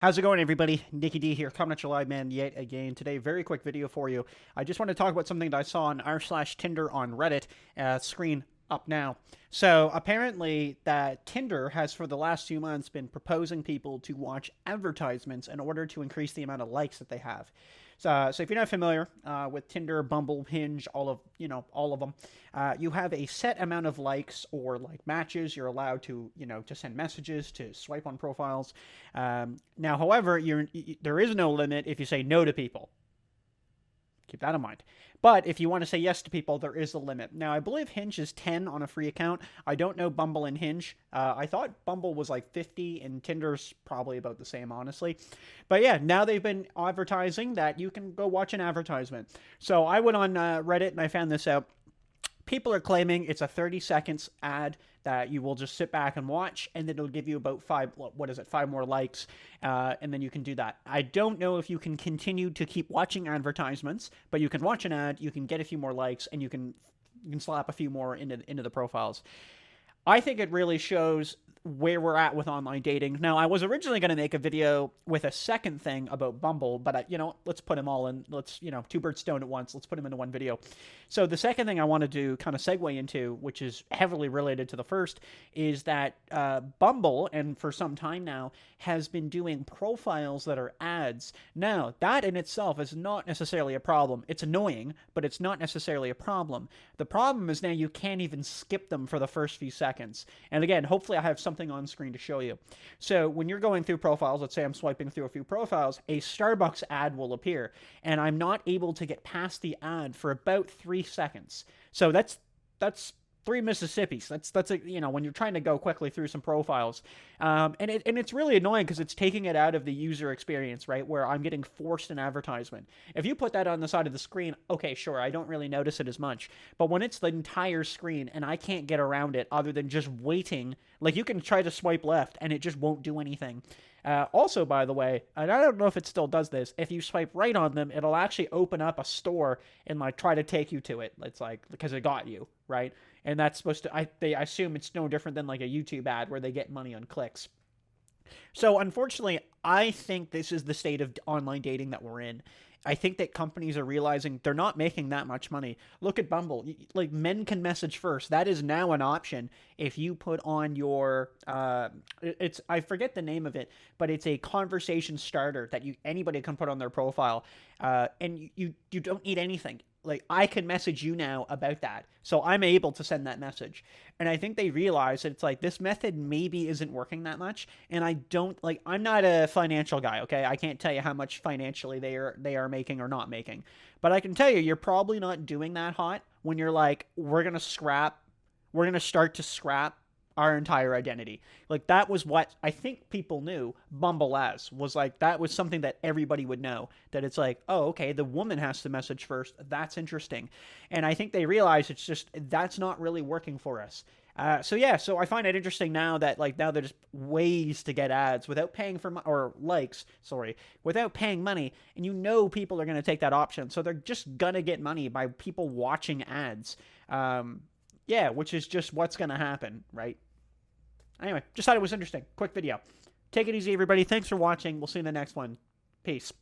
How's it going, everybody? Nicky D here, coming at you live, man, yet again. Today, very quick video for you. I just want to talk about something that I saw on r/Tinder on Reddit. Screen up now. So apparently, that Tinder has for the last few months been proposing people to watch advertisements in order to increase the amount of likes that they have. So if you're not familiar with Tinder, Bumble, Hinge, all of them, you have a set amount of likes or like matches you're allowed to to send messages, to swipe on profiles. Now, however, there is no limit if you say no to people. Keep that in mind. But if you want to say yes to people, there is a limit. Now, I believe Hinge is 10 on a free account. I don't know Bumble and Hinge. I thought Bumble was like 50 and Tinder's probably about the same, honestly. But yeah, now they've been advertising that you can go watch an advertisement. So I went on Reddit and I found this out. People are claiming it's a 30 seconds ad that you will just sit back and watch, and then it'll give you about five more likes, and then you can do that. I don't know if you can continue to keep watching advertisements, but you can watch an ad, you can get a few more likes, and you can slap a few more into the profiles. I think it really shows where we're at with online dating. Now, I was originally going to make a video with a second thing about Bumble, but let's put them all in. Let's, two birds stoned at once. Let's put them into one video. So the second thing I wanted to kind of segue into, which is heavily related to the first, is that Bumble, and for some time now, has been doing profiles that are ads. Now, that in itself is not necessarily a problem. It's annoying, but it's not necessarily a problem. The problem is now you can't even skip them for the first few seconds. And again, hopefully I have something on screen to show you. So when you're going through profiles, let's say I'm swiping through a few profiles, a Starbucks ad will appear, and I'm not able to get past the ad for about 3 seconds. So that's 3 Mississippis. That's when you're trying to go quickly through some profiles, and it's really annoying because it's taking it out of the user experience, right? Where I'm getting forced an advertisement. If you put that on the side of the screen, okay, sure, I don't really notice it as much. But when it's the entire screen and I can't get around it other than just waiting, like you can try to swipe left and it just won't do anything. Also, by the way, and I don't know if it still does this, if you swipe right on them, it'll actually open up a store and like try to take you to it. It's like, because it got you, right? And that's supposed to, I assume it's no different than like a YouTube ad where they get money on clicks. So unfortunately, I think this is the state of online dating that we're in. I think that companies are realizing they're not making that much money. Look at Bumble. Like, men can message first. That is now an option if you put on your I forget the name of it, but it's a conversation starter that anybody can put on their profile. And you don't need anything. Like, I can message you now about that. So I'm able to send that message. And I think they realize that it's like, this method maybe isn't working that much. And I'm not a financial guy, okay? I can't tell you how much financially they are making or not making. But I can tell you, you're probably not doing that hot when you're like, we're going to start to scrap our entire identity. Like, that was what I think people knew Bumble as, was like, that was something that everybody would know, that it's like, oh, okay, the woman has to message first. That's interesting. And I think they realize it's just, that's not really working for us. So I find it interesting now that now there's ways to get ads without paying for without paying money, and people are going to take that option. So they're just going to get money by people watching ads. Yeah, which is just what's going to happen, right? Anyway, just thought it was interesting. Quick video. Take it easy, everybody. Thanks for watching. We'll see you in the next one. Peace.